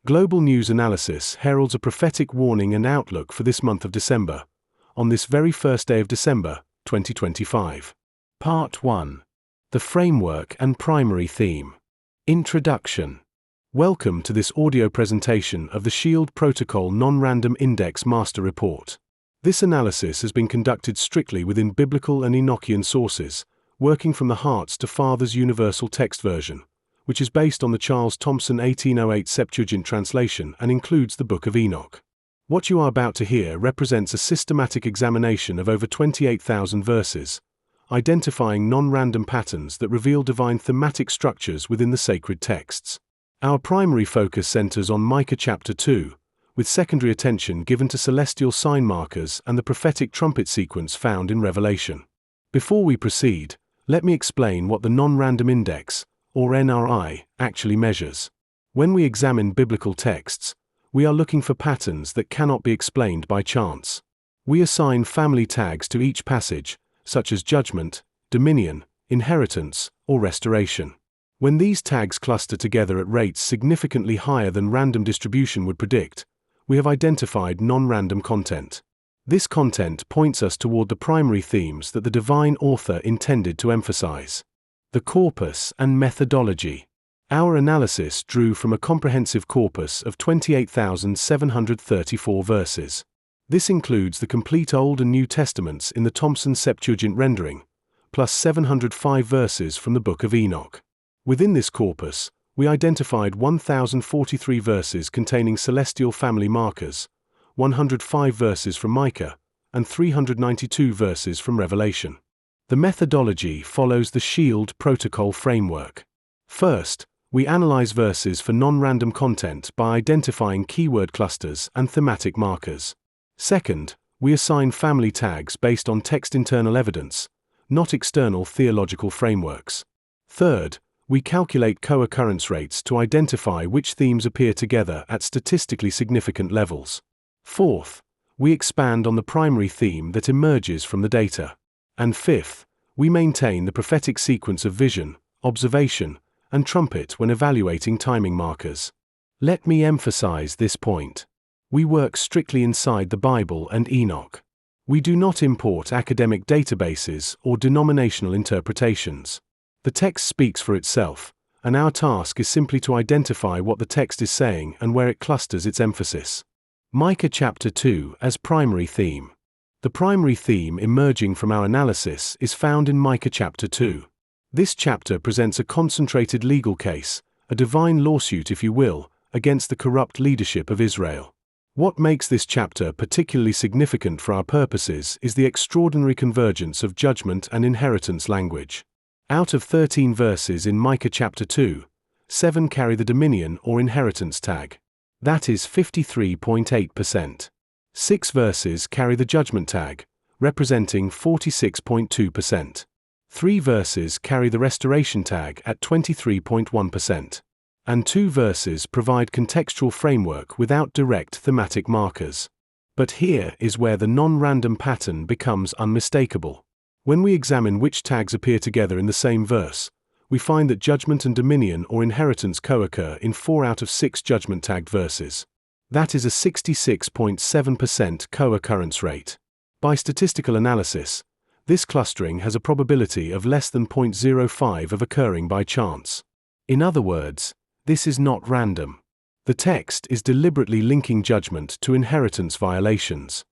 Global News Analysis heralds a prophetic warning and outlook for this month of December, on this very first day of December, 2025. Part 1. The Framework and Primary Theme. Introduction. Welcome to this audio presentation of the SHIELD Protocol Non-Random Index Master Report. This analysis has been conducted strictly within biblical and Enochian sources, working from the Hearts to Fathers Universal Text Version, which is based on the Charles Thomson 1808 Septuagint translation and includes the Book of Enoch. What you are about to hear represents a systematic examination of over 28,000 verses, identifying non-random patterns that reveal divine thematic structures within the sacred texts. Our primary focus centers on Micah chapter 2, with secondary attention given to celestial sign markers and the prophetic trumpet sequence found in Revelation. Before we proceed, let me explain what the non-random index, or NRI, actually measures. When we examine biblical texts, we are looking for patterns that cannot be explained by chance. We assign family tags to each passage, such as judgment, dominion, inheritance, or restoration. When these tags cluster together at rates significantly higher than random distribution would predict, we have identified non-random content. This content points us toward the primary themes that the divine author intended to emphasize. The corpus and methodology. Our analysis drew from a comprehensive corpus of 28,734 verses. This includes the complete Old and New Testaments in the Thomson Septuagint rendering, plus 705 verses from the Book of Enoch. Within this corpus, we identified 1,043 verses containing celestial family markers, 105 verses from Micah, and 392 verses from Revelation. The methodology follows the SHIELD protocol framework. First, we analyze verses for non-random content by identifying keyword clusters and thematic markers. Second, we assign family tags based on text internal evidence, not external theological frameworks. Third, we calculate co-occurrence rates to identify which themes appear together at statistically significant levels. Fourth, we expand on the primary theme that emerges from the data. And fifth, we maintain the prophetic sequence of vision, observation, and trumpet when evaluating timing markers. Let me emphasize this point. We work strictly inside the Bible and Enoch. We do not import academic databases or denominational interpretations. The text speaks for itself, and our task is simply to identify what the text is saying and where it clusters its emphasis. Micah chapter 2 as primary theme. The primary theme emerging from our analysis is found in Micah chapter 2. This chapter presents a concentrated legal case, a divine lawsuit if you will, against the corrupt leadership of Israel. What makes this chapter particularly significant for our purposes is the extraordinary convergence of judgment and inheritance language. Out of 13 verses in Micah chapter 2, 7 carry the dominion or inheritance tag. That is 53.8%. 6 verses carry the judgment tag, representing 46.2%. 3 verses carry the restoration tag at 23.1%. And 2 verses provide contextual framework without direct thematic markers. But here is where the non-random pattern becomes unmistakable. When we examine which tags appear together in the same verse, we find that judgment and dominion or inheritance co-occur in 4 out of 6 judgment-tagged verses. That is a 66.7% co-occurrence rate. By statistical analysis, this clustering has a probability of less than 0.05 of occurring by chance. In other words, this is not random. The text is deliberately linking judgment to inheritance violations.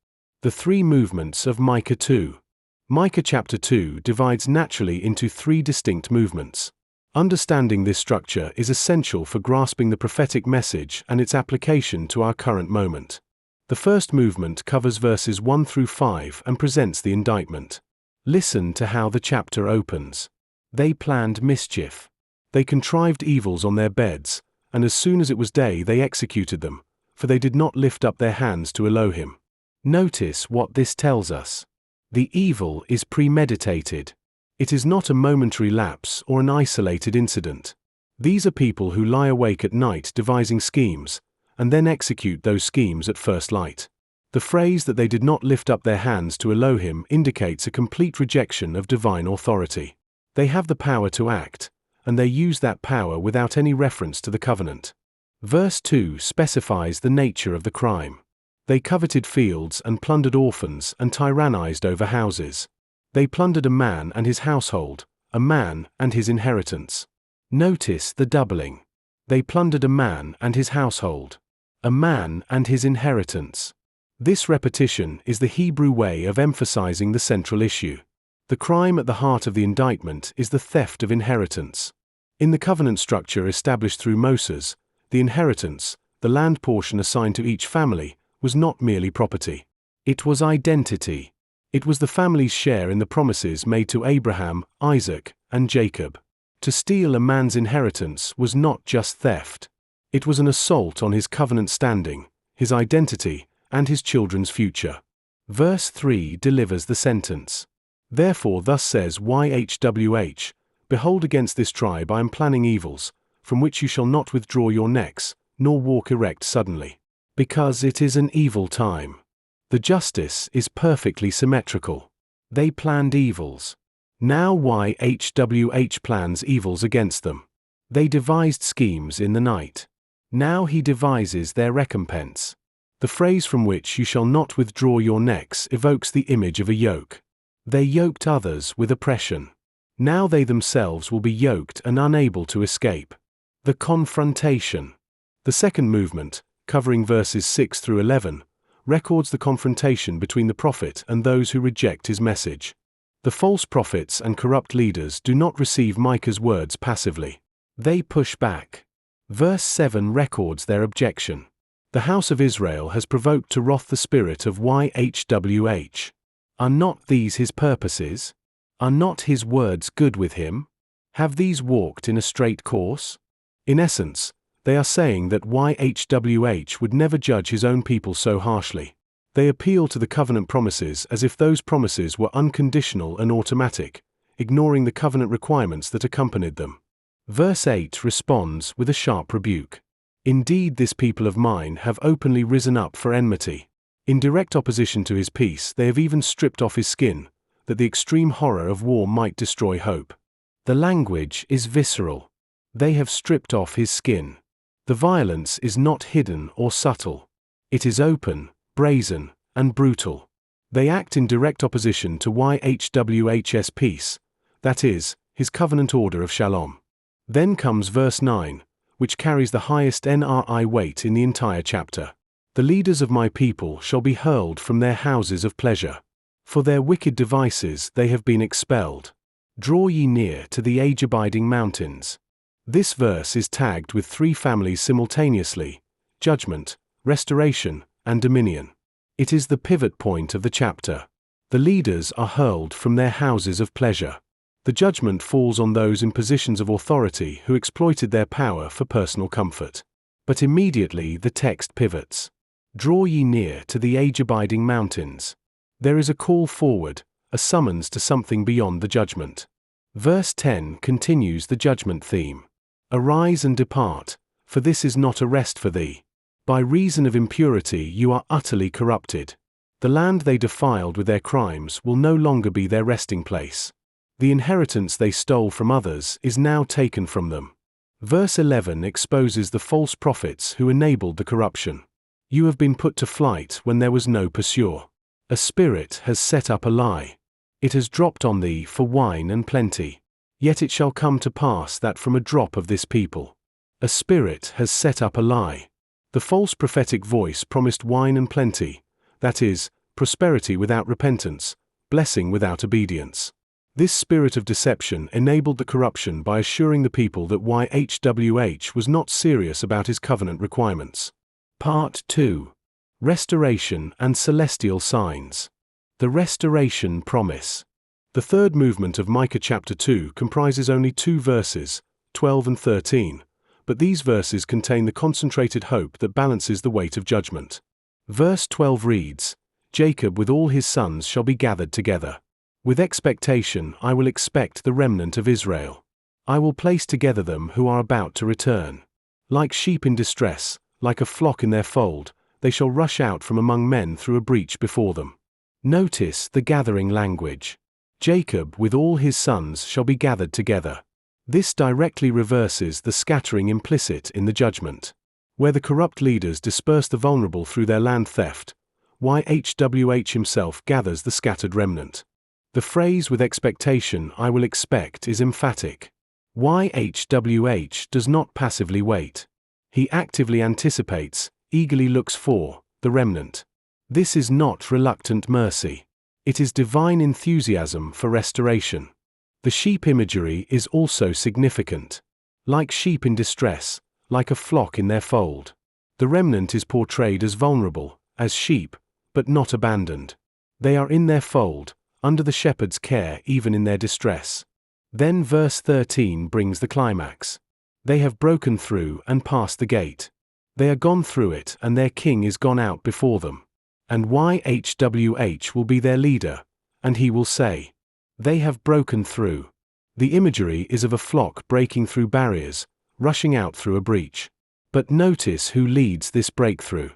The 3 movements of Micah 2. Micah chapter 2 divides naturally into 3 distinct movements. Understanding this structure is essential for grasping the prophetic message and its application to our current moment. The first movement covers verses 1 through 5 and presents the indictment. Listen to how the chapter opens. They planned mischief. They contrived evils on their beds, and as soon as it was day they executed them, for they did not lift up their hands to Elohim. Notice what this tells us. The evil is premeditated. It is not a momentary lapse or an isolated incident. These are people who lie awake at night devising schemes, and then execute those schemes at first light. The phrase that they did not lift up their hands to Elohim indicates a complete rejection of divine authority. They have the power to act, and they use that power without any reference to the covenant. Verse 2 specifies the nature of the crime. They coveted fields and plundered orphans and tyrannized over houses. They plundered a man and his household, a man and his inheritance. Notice the doubling. They plundered a man and his household, a man and his inheritance. This repetition is the Hebrew way of emphasizing the central issue. The crime at the heart of the indictment is the theft of inheritance. In the covenant structure established through Moses, the inheritance, the land portion assigned to each family, was not merely property. It was identity. It was the family's share in the promises made to Abraham, Isaac, and Jacob. To steal a man's inheritance was not just theft. It was an assault on his covenant standing, his identity, and his children's future. Verse 3 delivers the sentence. Therefore thus says YHWH, Behold, against this tribe I am planning evils, from which you shall not withdraw your necks, nor walk erect suddenly. Because it is an evil time. The justice is perfectly symmetrical. They planned evils. Now YHWH plans evils against them. They devised schemes in the night. Now he devises their recompense. The phrase from which you shall not withdraw your necks evokes the image of a yoke. They yoked others with oppression. Now they themselves will be yoked and unable to escape. The confrontation. The second movement, covering verses 6 through 11, records the confrontation between the prophet and those who reject his message. The false prophets and corrupt leaders do not receive Micah's words passively. They push back. Verse 7 records their objection. The house of Israel has provoked to wrath the spirit of YHWH. Are not these his purposes? Are not his words good with him? Have these walked in a straight course? In essence, they are saying that YHWH would never judge his own people so harshly. They appeal to the covenant promises as if those promises were unconditional and automatic, ignoring the covenant requirements that accompanied them. Verse 8 responds with a sharp rebuke. Indeed, this people of mine have openly risen up for enmity. In direct opposition to his peace, they have even stripped off his skin, that the extreme horror of war might destroy hope. The language is visceral. They have stripped off his skin. The violence is not hidden or subtle. It is open, brazen, and brutal. They act in direct opposition to YHWH's peace, that is, his covenant order of shalom. Then comes verse 9, which carries the highest NRI weight in the entire chapter. The leaders of my people shall be hurled from their houses of pleasure. For their wicked devices they have been expelled. Draw ye near to the age-abiding mountains. This verse is tagged with three families simultaneously: judgment, restoration, and dominion. It is the pivot point of the chapter. The leaders are hurled from their houses of pleasure. The judgment falls on those in positions of authority who exploited their power for personal comfort. But immediately the text pivots. Draw ye near to the age-abiding mountains. There is a call forward, a summons to something beyond the judgment. Verse 10 continues the judgment theme. Arise and depart, for this is not a rest for thee. By reason of impurity you are utterly corrupted. The land they defiled with their crimes will no longer be their resting place. The inheritance they stole from others is now taken from them. Verse 11 exposes the false prophets who enabled the corruption. You have been put to flight when there was no pursuer. A spirit has set up a lie. It has dropped on thee for wine and plenty. Yet it shall come to pass that from a drop of this people, a spirit has set up a lie. The false prophetic voice promised wine and plenty, that is, prosperity without repentance, blessing without obedience. This spirit of deception enabled the corruption by assuring the people that YHWH was not serious about his covenant requirements. Part 2. Restoration and Celestial Signs. The Restoration Promise. The third movement of Micah chapter 2 comprises only 2 verses, 12 and 13, but these verses contain the concentrated hope that balances the weight of judgment. Verse 12 reads, Jacob with all his sons shall be gathered together. With expectation I will expect the remnant of Israel. I will place together them who are about to return. Like sheep in distress, like a flock in their fold, they shall rush out from among men through a breach before them. Notice the gathering language. Jacob with all his sons shall be gathered together. This directly reverses the scattering implicit in the judgment. Where the corrupt leaders disperse the vulnerable through their land theft, YHWH himself gathers the scattered remnant. The phrase "with expectation I will expect" is emphatic. YHWH does not passively wait. He actively anticipates, eagerly looks for, the remnant. This is not reluctant mercy. It is divine enthusiasm for restoration. The sheep imagery is also significant. Like sheep in distress, like a flock in their fold, the remnant is portrayed as vulnerable, as sheep, but not abandoned. They are in their fold, under the shepherd's care even in their distress. Then verse 13 brings the climax. They have broken through and passed the gate. They are gone through it and their king is gone out before them. And YHWH will be their leader, and he will say, "They have broken through." The imagery is of a flock breaking through barriers, rushing out through a breach. But notice who leads this breakthrough.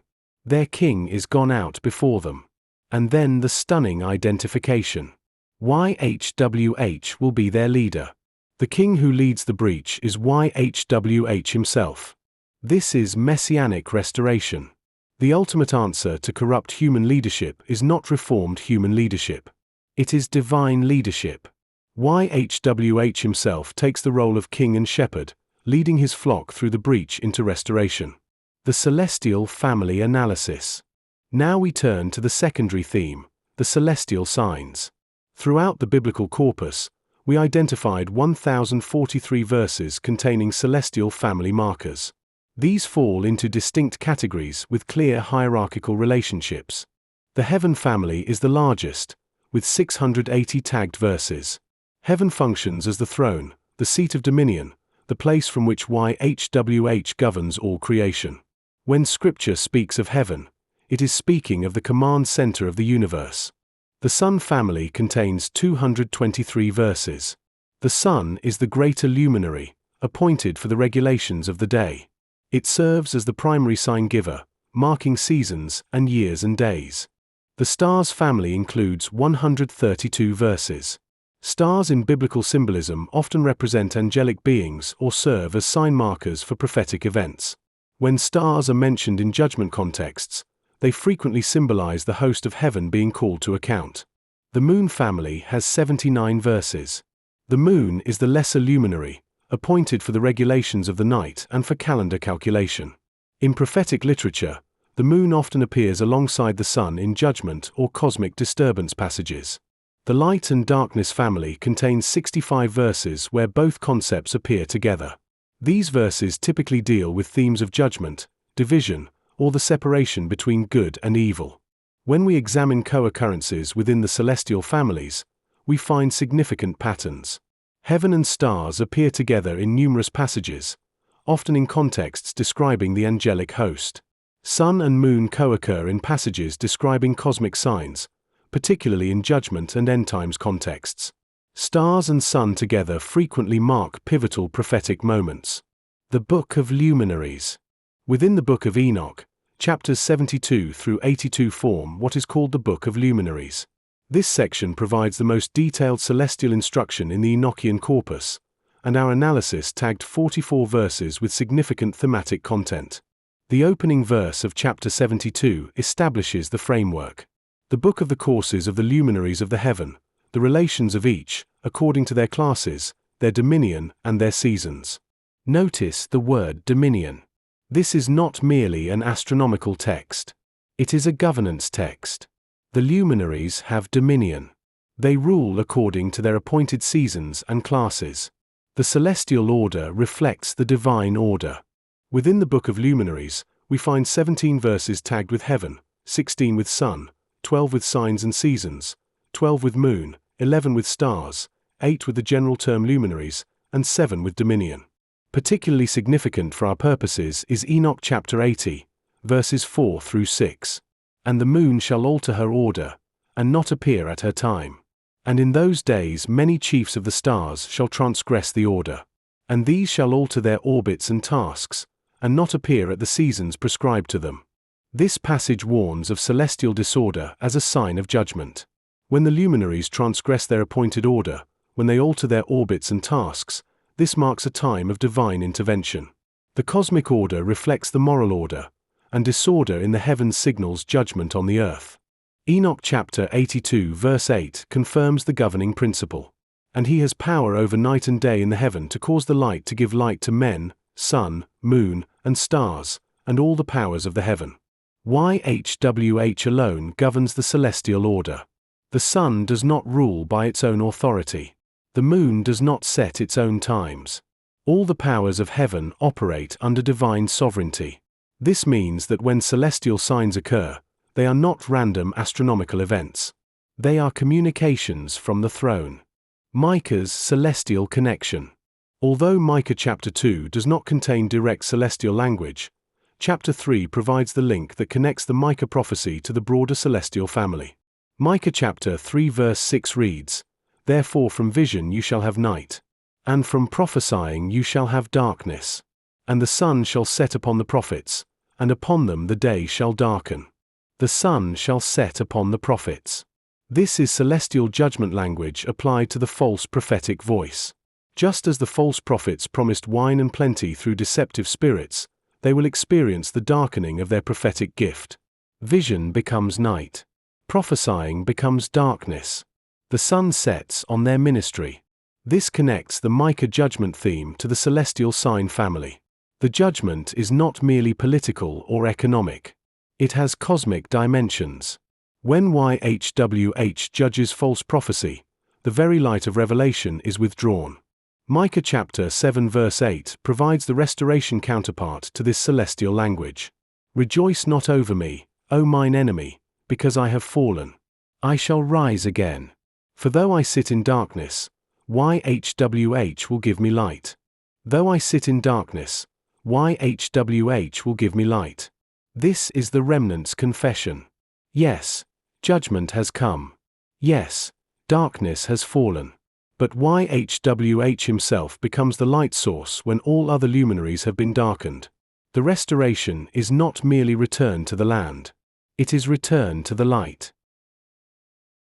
Their king is gone out before them. And then the stunning identification. YHWH will be their leader. The king who leads the breach is YHWH himself. This is messianic restoration. The ultimate answer to corrupt human leadership is not reformed human leadership. It is divine leadership. YHWH himself takes the role of king and shepherd, leading his flock through the breach into restoration. The celestial family analysis. Now we turn to the secondary theme, the celestial signs. Throughout the biblical corpus, we identified 1,043 verses containing celestial family markers. These fall into distinct categories with clear hierarchical relationships. The heaven family is the largest, with 680 tagged verses. Heaven functions as the throne, the seat of dominion, the place from which YHWH governs all creation. When Scripture speaks of heaven, it is speaking of the command center of the universe. The Sun family contains 223 verses. The Sun is the greater luminary, appointed for the regulations of the day. It serves as the primary sign giver, marking seasons and years and days. The Stars family includes 132 verses. Stars in biblical symbolism often represent angelic beings or serve as sign markers for prophetic events. When stars are mentioned in judgment contexts, they frequently symbolize the host of heaven being called to account. The Moon family has 79 verses. The moon is the lesser luminary, appointed for the regulations of the night and for calendar calculation. In prophetic literature, the moon often appears alongside the sun in judgment or cosmic disturbance passages. The Light and Darkness family contains 65 verses where both concepts appear together. These verses typically deal with themes of judgment, division, or the separation between good and evil. When we examine co-occurrences within the celestial families, we find significant patterns. Heaven and stars appear together in numerous passages, often in contexts describing the angelic host. Sun and moon co-occur in passages describing cosmic signs, particularly in judgment and end times contexts. Stars and sun together frequently mark pivotal prophetic moments. The Book of Luminaries. Within the Book of Enoch, chapters 72 through 82 form what is called the Book of Luminaries. This section provides the most detailed celestial instruction in the Enochian corpus, and our analysis tagged 44 verses with significant thematic content. The opening verse of chapter 72 establishes the framework. The book of the courses of the luminaries of the heaven, the relations of each, according to their classes, their dominion, and their seasons. Notice the word dominion. This is not merely an astronomical text. It is a governance text. The luminaries have dominion. They rule according to their appointed seasons and classes. The celestial order reflects the divine order. Within the Book of Luminaries, we find 17 verses tagged with heaven, 16 with sun, 12 with signs and seasons, 12 with moon, 11 with stars, 8 with the general term luminaries, and 7 with dominion. Particularly significant for our purposes is Enoch chapter 80, verses 4 through 6. And the moon shall alter her order, and not appear at her time. And in those days many chiefs of the stars shall transgress the order. And these shall alter their orbits and tasks, and not appear at the seasons prescribed to them. This passage warns of celestial disorder as a sign of judgment. When the luminaries transgress their appointed order, when they alter their orbits and tasks, this marks a time of divine intervention. The cosmic order reflects the moral order, and disorder in the heavens signals judgment on the earth. Enoch chapter 82 verse 8 confirms the governing principle. And he has power over night and day in the heaven to cause the light to give light to men, sun, moon, and stars, and all the powers of the heaven. YHWH alone governs the celestial order. The sun does not rule by its own authority. The moon does not set its own times. All the powers of heaven operate under divine sovereignty. This means that when celestial signs occur, they are not random astronomical events. They are communications from the throne. Micah's celestial connection. Although Micah chapter 2 does not contain direct celestial language, chapter 3 provides the link that connects the Micah prophecy to the broader celestial family. Micah chapter 3 verse 6 reads, "Therefore from vision you shall have night, and from prophesying you shall have darkness. And the sun shall set upon the prophets, and upon them the day shall darken. The sun shall set upon the prophets." This is celestial judgment language applied to the false prophetic voice. Just as the false prophets promised wine and plenty through deceptive spirits, they will experience the darkening of their prophetic gift. Vision becomes night. Prophesying becomes darkness. The sun sets on their ministry. This connects the Micah judgment theme to the celestial sign family. The judgment is not merely political or economic. It has cosmic dimensions. When YHWH judges false prophecy, the very light of revelation is withdrawn. Micah chapter 7 verse 8 provides the restoration counterpart to this celestial language. "Rejoice not over me, O mine enemy, because I have fallen. I shall rise again. For though I sit in darkness, YHWH will give me light. Though I sit in darkness, YHWH will give me light." This is the remnant's confession. Yes, judgment has come. Yes, darkness has fallen. But YHWH himself becomes the light source when all other luminaries have been darkened. The restoration is not merely return to the land. It is return to the light.